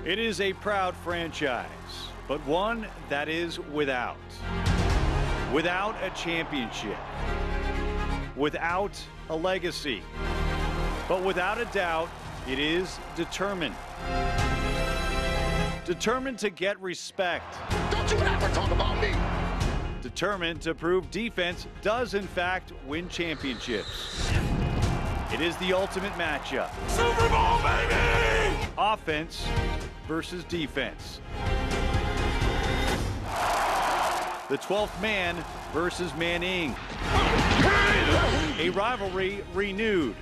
It is a proud franchise, but one that is without a championship, without a legacy, but without a doubt, it is determined. Determined to get respect. Don't you ever talk about me! Determined to prove defense does in fact win championships. It is the ultimate matchup. Super Bowl, baby! Offense versus defense. The 12th man versus Manning. A rivalry renewed.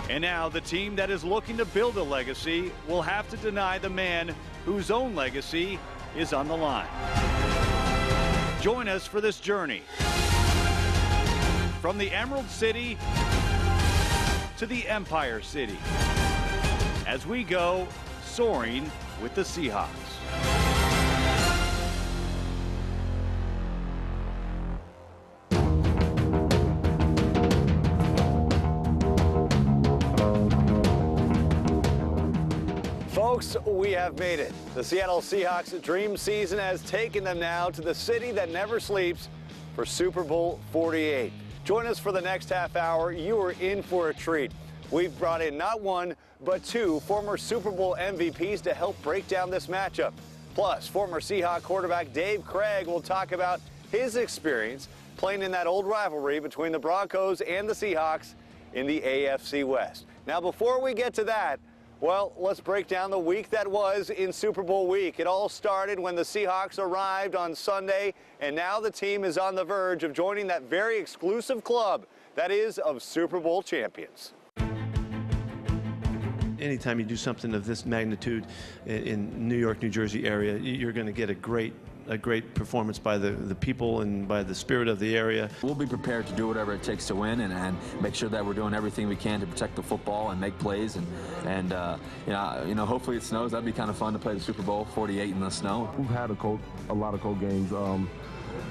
And now the team that is looking to build a legacy will have to deny the man whose own legacy is on the line. Join us for this journey. From the Emerald City to the Empire City, as we go soaring with the Seahawks. Folks, we have made it. The Seattle Seahawks' dream season has taken them now to the city that never sleeps for Super Bowl 48. Join us for the next half hour. You are in for a treat. We've brought in not one, but two former Super Bowl MVPs to help break down this matchup. Plus, former Seahawks quarterback Dave Krieg will talk about his experience playing in that old rivalry between the Broncos and the Seahawks in the AFC West. Now, before we get to that, well, let's break down the week that was in Super Bowl week. It all started when the Seahawks arrived on Sunday, and now the team is on the verge of joining that very exclusive club that is of Super Bowl champions. Anytime you do something of this magnitude in New York, New Jersey area, you're going to get a great performance by the people and by the spirit of the area. We'll be prepared to do whatever it takes to win and make sure that we're doing everything we can to protect the football and make plays and you know, hopefully it snows. That'd be kind of fun to play the Super Bowl 48 in the snow. We've had a lot of cold games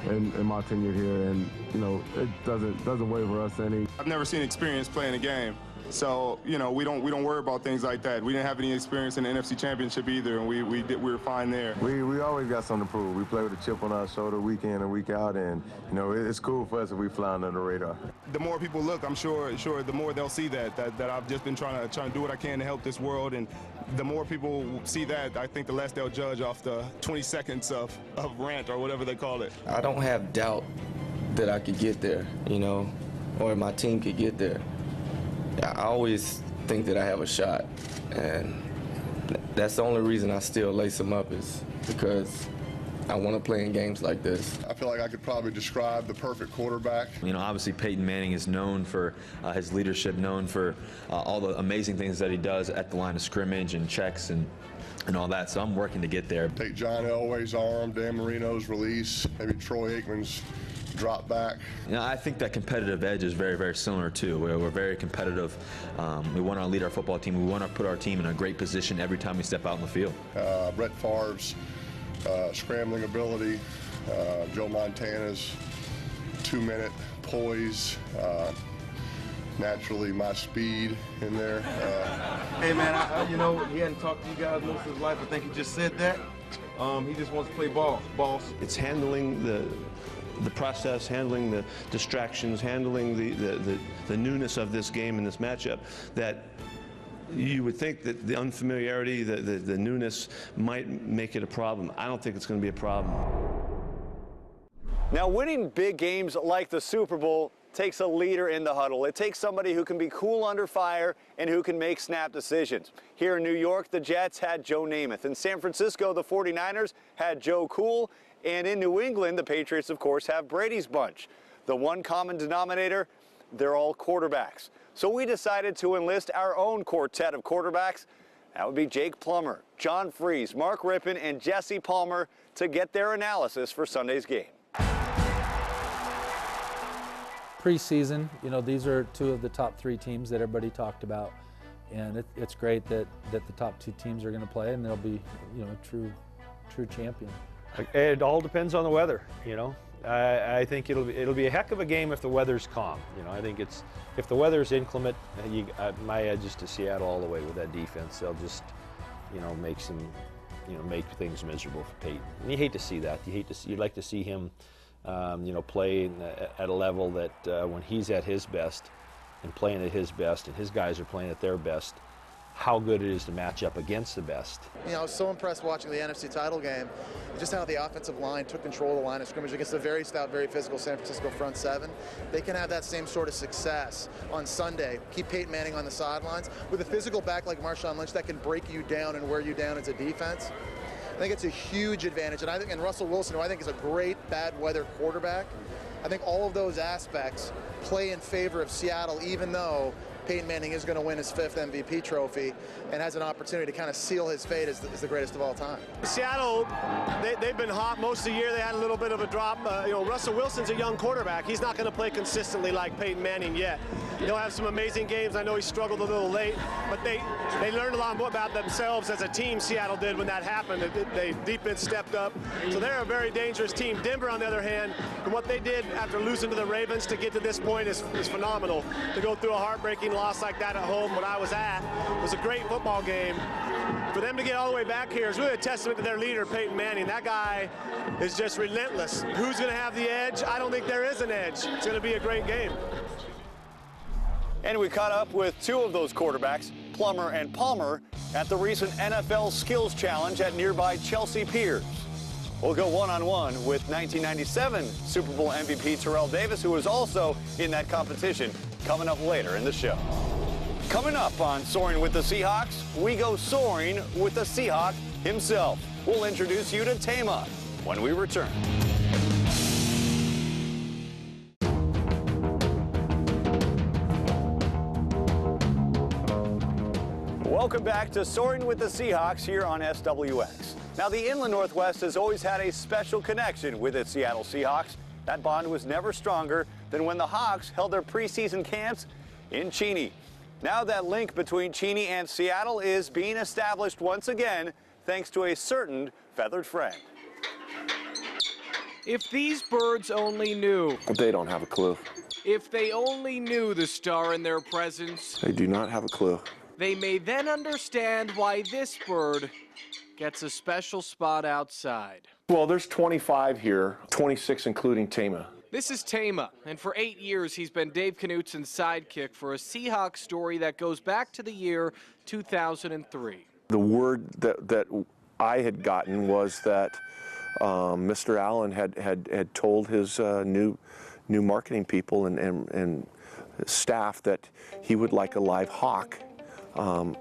in my tenure here, and you know, it doesn't waver us any. I've never seen experience playing a game. So, you know, we don't worry about things like that. We didn't have any experience in the NFC Championship either, and we were fine there. We always got something to prove. We play with a chip on our shoulder week in and week out, and you know, it's cool for us if we fly under the radar. The more people look, I'm sure the more they'll see that I've just been trying to do what I can to help this world, and the more people see that, I think the less they'll judge off the 20 seconds of rant or whatever they call it. I don't have doubt that I could get there, you know, or my team could get there. I always think that I have a shot, and that's the only reason I still lace them up is because I want to play in games like this. I feel like I could probably describe the perfect quarterback. You know, obviously Peyton Manning is known for his leadership, known for all the amazing things that he does at the line of scrimmage and checks and all that, so I'm working to get there. Take John Elway's arm, Dan Marino's release, maybe Troy Aikman's drop back. You know, I think that competitive edge is very, very similar too. We're very competitive. We want to lead our football team. We want to put our team in a great position every time we step out in the field. Brett Favre's scrambling ability, Joe Montana's 2-minute poise, naturally my speed in there. Hey man, you know, he hadn't talked to you guys most of his life. I think he just said that. He just wants to play ball, boss. It's handling the process, handling the distractions, handling the newness of this game and this matchup that you would think that the unfamiliarity, the newness might make it a problem. I don't think it's going to be a problem. Now, winning big games like the Super Bowl takes a leader in the huddle. It takes somebody who can be cool under fire and who can make snap decisions. Here in New York, the Jets had Joe Namath. In San Francisco, the 49ers had Joe Cool. And in New England, the Patriots, of course, have Brady's bunch. The one common denominator, they're all quarterbacks. So we decided to enlist our own quartet of quarterbacks. That would be Jake Plummer, John Freeze, Mark Rippon, and Jesse Palmer to get their analysis for Sunday's game. Preseason, you know, these are two of the top three teams that everybody talked about. And it's great that the top two teams are going to play, and they'll be, you know, a true champion. It all depends on the weather, you know. I think it'll be a heck of a game if the weather's calm. You know, I think if the weather's inclement, my edge is to Seattle all the way with that defense. They'll just, you know, make some make things miserable for Peyton. And you hate to see that. You'd like to see him, play at a level that when he's at his best and playing at his best, and his guys are playing at their best, how good it is to match up against the best. I was so impressed watching the NFC title game, just how the offensive line took control of the line of scrimmage against a very stout, very physical San Francisco front seven. They can have that same sort of success on Sunday. Keep Peyton Manning on the sidelines with a physical back like Marshawn Lynch that can break you down and wear you down as a defense. I think it's a huge advantage, and Russell Wilson, who I think is a great bad weather quarterback, I think all of those aspects play in favor of Seattle, even though Peyton Manning is going to win his 5th MVP trophy and has an opportunity to kind of seal his fate as the greatest of all time. Seattle, they've been hot most of the year. They had a little bit of a drop. Russell Wilson's a young quarterback. He's not going to play consistently like Peyton Manning yet. He'll have some amazing games. I know he struggled a little late, but they learned a lot more about themselves as a team, Seattle did, when that happened. They defense stepped up. So they're a very dangerous team. Denver, on the other hand, and what they did after losing to the Ravens to get to this point is phenomenal. To go through a heartbreaking loss like that at home, when I was at, it was a great football game. For them to get all the way back here is really a testament to their leader, Peyton Manning. That guy is just relentless. Who's going to have the edge? I don't think there is an edge. It's going to be a great game. And we caught up with 2 of those quarterbacks, Plummer and Palmer, at the recent NFL Skills Challenge at nearby Chelsea Piers. We'll go one-on-one with 1997 Super Bowl MVP Terrell Davis, who was also in that competition, coming up later in the show. Coming up on Soaring with the Seahawks, we go soaring with the Seahawk himself. We'll introduce you to Tama when we return. Welcome back to Soaring with the Seahawks here on SWX. Now, the Inland Northwest has always had a special connection with its Seattle Seahawks. That bond was never stronger than when the Hawks held their preseason camps in Cheney. Now that link between Cheney and Seattle is being established once again, thanks to a certain feathered friend. If these birds only knew. They don't have a clue. If they only knew the star in their presence. They do not have a clue. They may then understand why this bird gets a special spot outside. Well, there's 25 here, 26 including Tama. This is Tama, and for 8 years he's been Dave Knutson's sidekick for a Seahawks story that goes back to the year 2003. The word that I had gotten was that Mr. Allen had told his new marketing people and staff that he would like a live hawk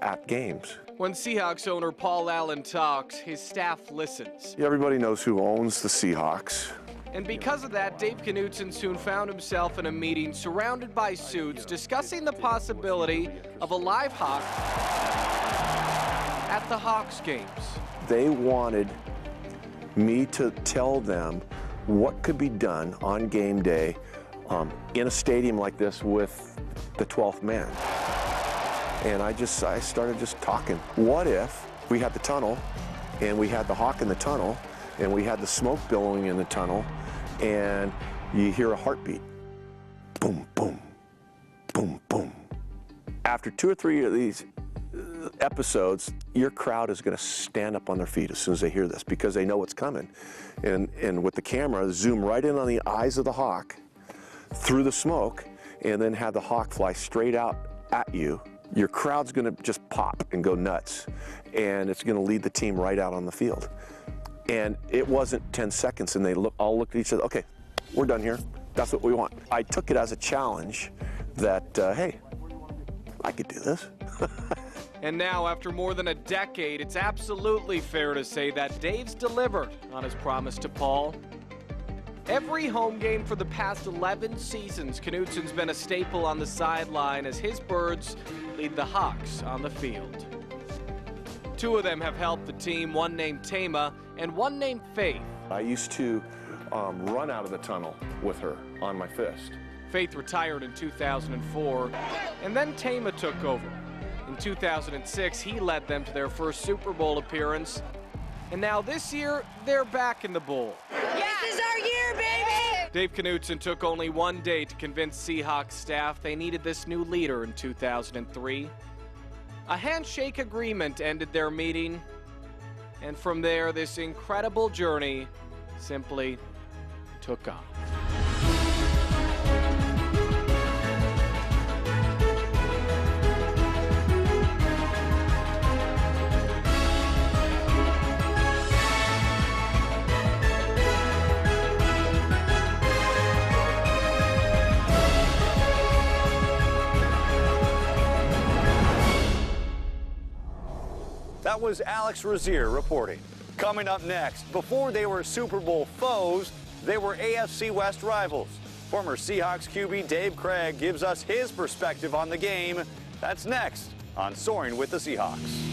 at games. When Seahawks owner Paul Allen talks, his staff listens. Everybody knows who owns the Seahawks. And because of that, Dave Knutson soon found himself in a meeting surrounded by suits discussing the possibility of a live hawk at the Hawks games. They wanted me to tell them what could be done on game day in a stadium like this with the 12th man. And I started just talking. What if we had the tunnel, and we had the hawk in the tunnel, and we had the smoke billowing in the tunnel, and you hear a heartbeat. Boom, boom, boom, boom. After 2 or 3 of these episodes, your crowd is going to stand up on their feet as soon as they hear this, because they know what's coming. And with the camera, zoom right in on the eyes of the hawk, through the smoke, and then have the hawk fly straight out at you. Your crowd's going to just pop and go nuts, and it's going to lead the team right out on the field. And it wasn't 10 seconds, and they all looked at each other. Okay, we're done here. That's what we want. I took it as a challenge that, hey, I could do this. And now, after more than a decade, it's absolutely fair to say that Dave's delivered on his promise to Paul. Every home game for the past 11 seasons, Knutson's been a staple on the sideline as his birds lead the Hawks on the field. 2 of them have helped the team, one named Tama and one named Faith. I used to run out of the tunnel with her on my fist. Faith retired in 2004, and then Tama took over. In 2006, he led them to their first Super Bowl appearance, and now this year, they're back in the bowl. This is our year, baby! Dave Knutson took only one day to convince Seahawks staff they needed this new leader in 2003. A handshake agreement ended their meeting, And from there, this incredible journey simply took off. That was Alex Rozier reporting. Coming up next, before they were Super Bowl foes, they were AFC West rivals. Former Seahawks QB Dave Craig gives us his perspective on the game. That's next on Soaring with the Seahawks.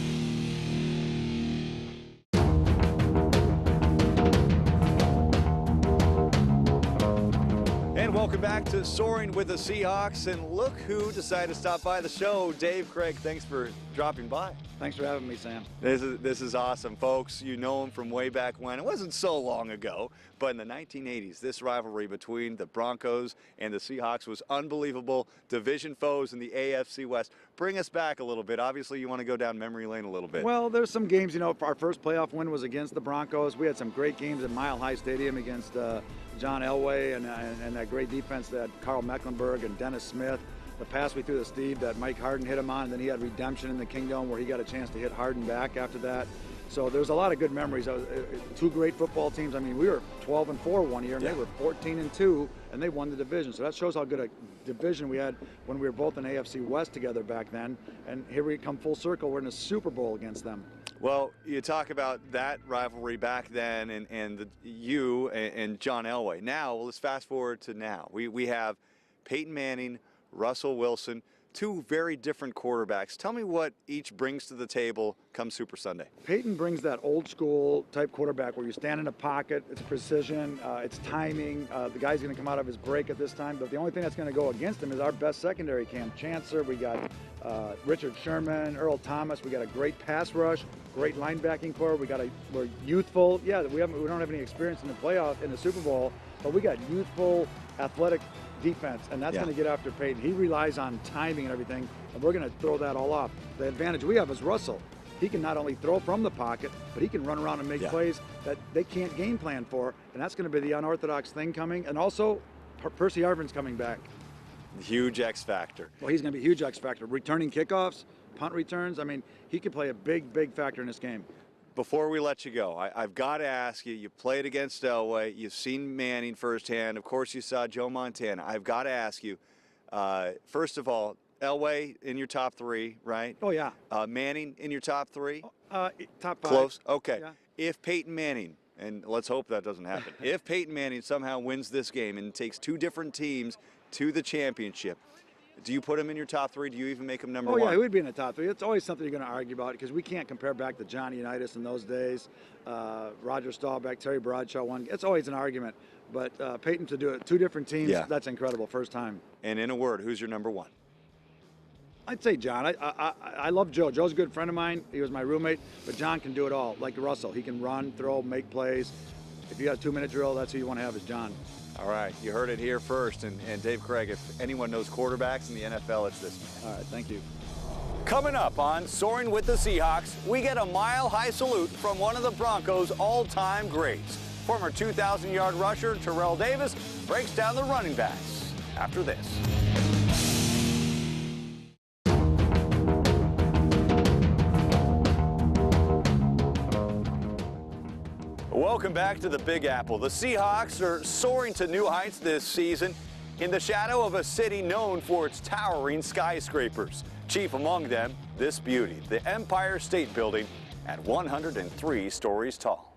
And welcome back to Soaring with the Seahawks. And look who decided to stop by the show. Dave Craig, thanks for dropping by. Thanks for having me, Sam. This is awesome, folks. You know him from way back when. It wasn't so long ago, but in the 1980s, this rivalry between the Broncos and the Seahawks was unbelievable. Division foes in the AFC West. Bring us back a little bit. Obviously, you want to go down memory lane a little bit. Well, there's some games, you know, our first playoff win was against the Broncos. We had some great games at Mile High Stadium against John Elway and that great defense that Carl Mecklenburg and Dennis Smith. The pass we threw to Steve that Mike Harden hit him on, and then he had redemption in the Kingdom where he got a chance to hit Harden back after that. So there's a lot of good memories. Two great football teams. I mean, we were 12-4 one year, and they were 14-2, and they won the division. So that shows how good a division we had when we were both in AFC West together back then. And here we come full circle. We're in a Super Bowl against them. Well, you talk about that rivalry back then and you and John Elway. Now, let's fast forward to now. We have Peyton Manning, Russell Wilson, two very different quarterbacks. Tell me what each brings to the table come Super Sunday. Peyton brings that old school type quarterback where you stand in a pocket, it's precision, it's timing. The guy's going to come out of his break at this time, but the only thing that's going to go against him is our best secondary, Cam Chancellor. We got Richard Sherman, Earl Thomas. We got a great pass rush, great linebacking core. We're youthful. Yeah, we don't have any experience in the playoff in the Super Bowl, but we got youthful, athletic defense, and that's going to get after Peyton. He relies on timing and everything, and we're going to throw that all off. The advantage we have is Russell. He can not only throw from the pocket, but he can run around and make plays that they can't game plan for, and that's going to be the unorthodox thing coming. And also, Percy Harvin's coming back. Huge X factor. Well, he's going to be a huge X factor. Returning kickoffs, punt returns. I mean, he could play a big factor in this game. Before we let you go, I've got to ask you, you played against Elway, you've seen Manning firsthand, of course you saw Joe Montana. I've got to ask you, first of all, Elway in your top three, right? Oh, yeah. Manning in your top three? Top five. Close? Okay. Yeah. If Peyton Manning, and let's hope that doesn't happen, if Peyton Manning somehow wins this game and takes two different teams to the championship, do you put him in your top three? Do you even make him number one? Oh, yeah, he would be in the top three. It's always something you're going to argue about because we can't compare back to Johnny Unitas in those days. Roger Staubach, Terry Bradshaw won. It's always an argument. But Peyton to do it, two different teams, that's incredible, first time. And in a word, who's your number one? I'd say John. I love Joe. Joe's a good friend of mine. He was my roommate. But John can do it all, like Russell. He can run, throw, make plays. If you got a 2-minute drill, that's who you want to have is John. All right, you heard it here first. And Dave Craig, if anyone knows quarterbacks in the NFL, it's this man. All right, thank you. Coming up on Soaring with the Seahawks, we get a mile-high salute from one of the Broncos' all-time greats. Former 2,000-yard rusher Terrell Davis breaks down the running backs after this. Welcome back to the Big Apple. The Seahawks are soaring to new heights this season in the shadow of a city known for its towering skyscrapers. Chief among them, this beauty, the Empire State Building at 103 stories tall.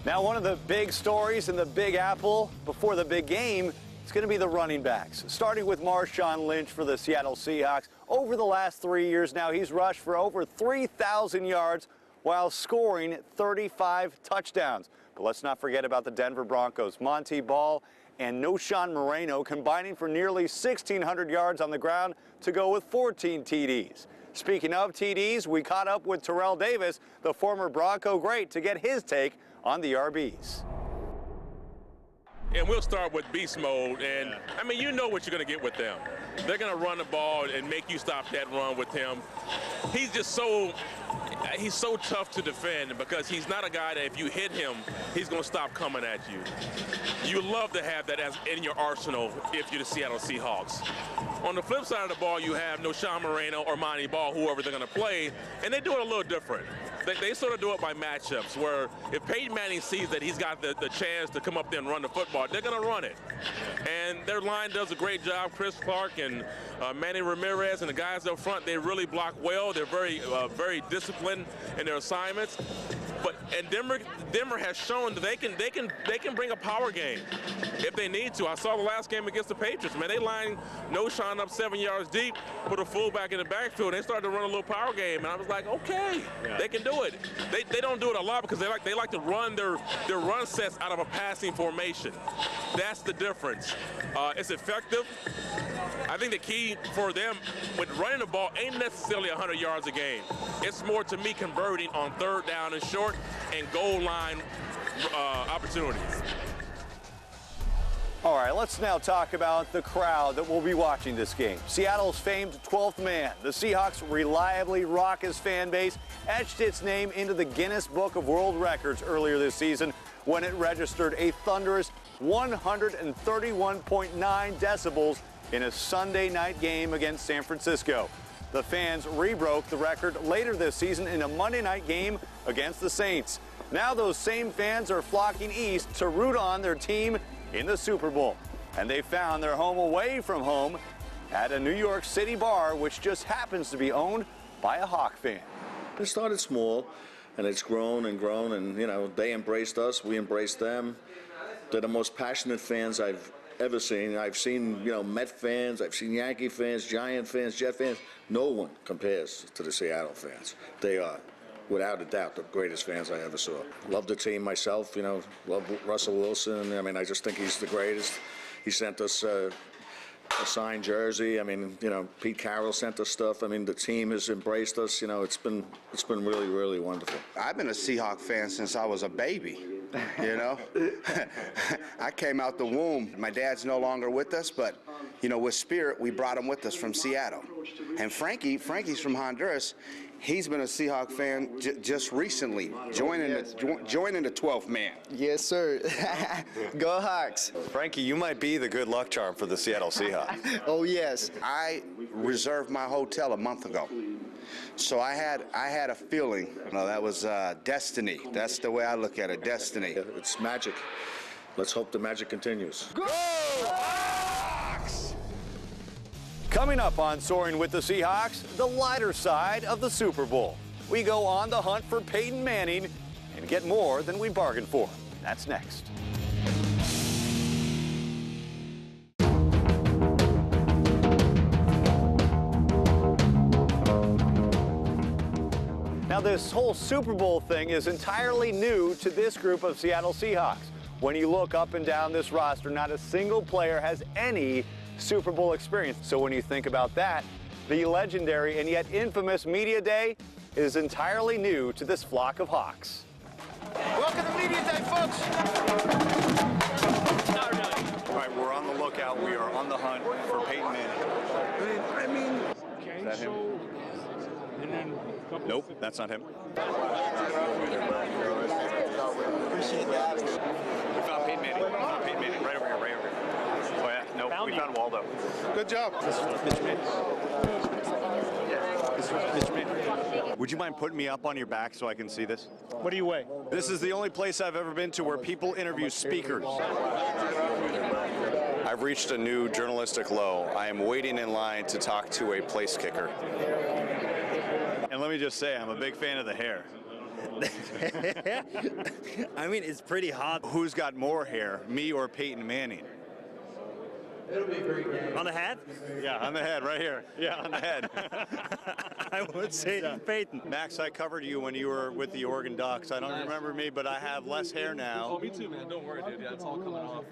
Now, one of the big stories in the Big Apple before the big game is going to be the running backs. Starting with Marshawn Lynch for the Seattle Seahawks. Over the last 3 years now, he's rushed for over 3,000 yards while scoring 35 touchdowns. But let's not forget about the Denver Broncos. Monty Ball and Noshawn Moreno combining for nearly 1,600 yards on the ground to go with 14 TDs. Speaking of TDs, we caught up with Terrell Davis, the former Bronco great, to get his take on the RBs. And we'll start with beast mode, and I mean, you know what you're going to get with them. They're going to run the ball and make you stop that run with him. He's just so he's so tough to defend because he's not a guy that if you hit him, he's going to stop coming at you. You love to have that as in your arsenal if you're the Seattle Seahawks. On the flip side of the ball, you have Sean Moreno or Monty Ball, whoever they're going to play, and they do it a little different. They sort of do it by matchups, where if Peyton Manning sees that he's got the chance to come up there and run the football, they're going to run it. And their line does a great job. Chris Clark and Manny Ramirez and the guys up front, they really block well. They're very disciplined in their assignments. And Denver has shown that they can bring a power game if they need to. I saw the last game against the Patriots. Man, they lined Sean up 7 yards deep, put a fullback in the backfield. They started to run a little power game, and I was like, okay, they can do it. They don't do it a lot because they like to run their run sets out of a passing formation. That's the difference. It's effective. I think the key for them with running the ball ain't necessarily 100 yards a game. It's more, to me, converting on third down and short and goal line opportunities. All right, let's now talk about the crowd that will be watching this game. Seattle's famed 12th man, the Seahawks' reliably raucous fan base, etched its name into the Guinness Book of World Records earlier this season when it registered a thunderous 131.9 decibels in a Sunday night game against San Francisco. The fans rebroke the record later this season in a Monday night game against the Saints. Now those same fans are flocking east to root on their team in the Super Bowl. And they found their home away from home at a New York City bar, which just happens to be owned by a Hawk fan. It started small, and it's grown and grown, and, you know, they embraced us, we embraced them. They're the most passionate fans I've ever seen. I've seen, you know, Met fans, I've seen Yankee fans, Giant fans, Jet fans. No one compares to the Seattle fans. They are, without a doubt, the greatest fans I ever saw. Love the team myself, you know, love Russell Wilson. I mean, I just think he's the greatest. He sent us a signed jersey. I mean, you know, Pete Carroll sent us stuff. I mean, the team has embraced us. You know, it's been really, really wonderful. I've been a Seahawk fan since I was a baby. You know, I came out the womb. My dad's no longer with us, but, you know, with spirit, we brought him with us from Seattle. And Frankie's from Honduras. He's been a Seahawk fan just recently, joining the 12th man. Yes, sir. Go Hawks. Frankie, you might be the good luck charm for the Seattle Seahawks. Oh, yes. I reserved my hotel a month ago. So I had a feeling, you know, that was destiny. That's the way I look at it, destiny. It's magic. Let's hope the magic continues. Go Hawks! Coming up on Soaring with the Seahawks, the lighter side of the Super Bowl. We go on the hunt for Peyton Manning and get more than we bargained for. That's next. Now, this whole Super Bowl thing is entirely new to this group of Seattle Seahawks. When you look up and down this roster, not a single player has any Super Bowl experience. So when you think about that, the legendary and yet infamous Media Day is entirely new to this flock of Hawks. Welcome to Media Day, folks. All right, we're on the lookout. We are on the hunt for Peyton Manning. I mean, is that him? Nope, that's not him. Appreciate that. We found Peyton Manning. Right over here, right over here. Oh yeah, nope, we found Waldo. Good job. Mr. Manning. Mr. Manning. Would you mind putting me up on your back so I can see this? What do you weigh? This is the only place I've ever been to where people interview speakers. I've reached a new journalistic low. I am waiting in line to talk to a place kicker. And let me just say, I'm a big fan of the hair. I mean, it's pretty hot. Who's got more hair, me or Peyton Manning? On the head? Yeah, on the head, right here. Yeah, on the head. I would say Peyton. Max, I covered you when you were with the Oregon Ducks. I don't remember me, but I have less hair now. Oh, me too, man. Don't worry, dude. Yeah, it's all coming off.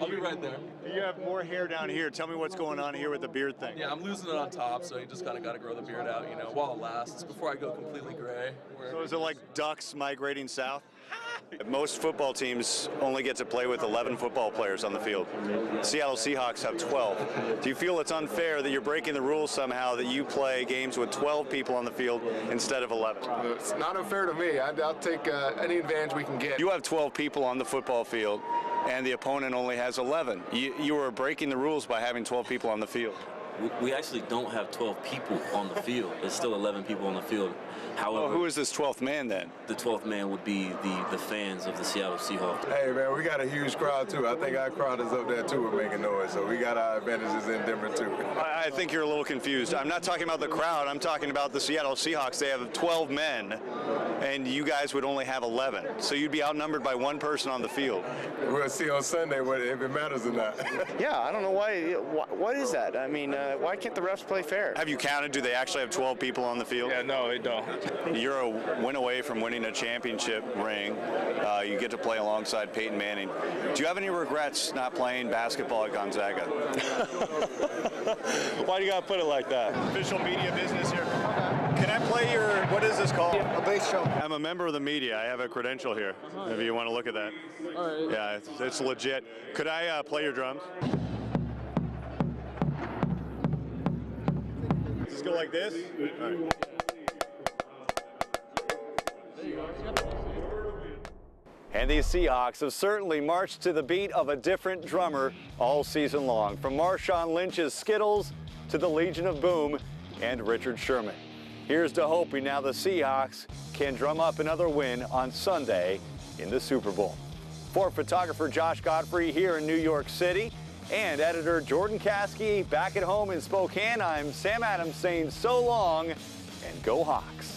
I'll be right there. You have more hair down here. Tell me what's going on here with the beard thing. Yeah, I'm losing it on top, so you just kind of got to grow the beard out, you know, while it lasts, before I go completely gray. So is it like ducks migrating south? Most football teams only get to play with 11 football players on the field. Seattle Seahawks have 12. Do you feel it's unfair that you're breaking the rules somehow, that you play games with 12 people on the field instead of 11? It's not unfair to me. I'll take any advantage we can get. You have 12 people on the football field, and the opponent only has 11. You are breaking the rules by having 12 people on the field. We actually don't have 12 people on the field. There's still 11 people on the field. However, well, who is this 12th man then? The 12th man would be the fans of the Seattle Seahawks. Hey man, we got a huge crowd too. I think our crowd is up there too. We're making noise, so we got our advantages in Denver too. I think you're a little confused. I'm not talking about the crowd. I'm talking about the Seattle Seahawks. They have 12 men, and you guys would only have 11. So you'd be outnumbered by one person on the field. We'll see on Sunday if it matters or not. Yeah, I don't know why. What is that? I mean, why can't the refs play fair? Have you counted? Do they actually have 12 people on the field? Yeah, no, they don't. You're a win away from winning a championship ring. You get to play alongside Peyton Manning. Do you have any regrets not playing basketball at Gonzaga? Why do you got to put it like that? Official media business here. Can I play your, what is this called? A bass show. I'm a member of the media. I have a credential here. If you want to look at that. All right. Yeah, it's legit. Could I play your drums? Does this go like this? All right. And these Seahawks have certainly marched to the beat of a different drummer all season long, from Marshawn Lynch's Skittles to the Legion of Boom and Richard Sherman. Here's to hoping now the Seahawks can drum up another win on Sunday in the Super Bowl. For photographer Josh Godfrey here in New York City and editor Jordan Caskey back at home in Spokane, I'm Sam Adams saying so long and go Hawks.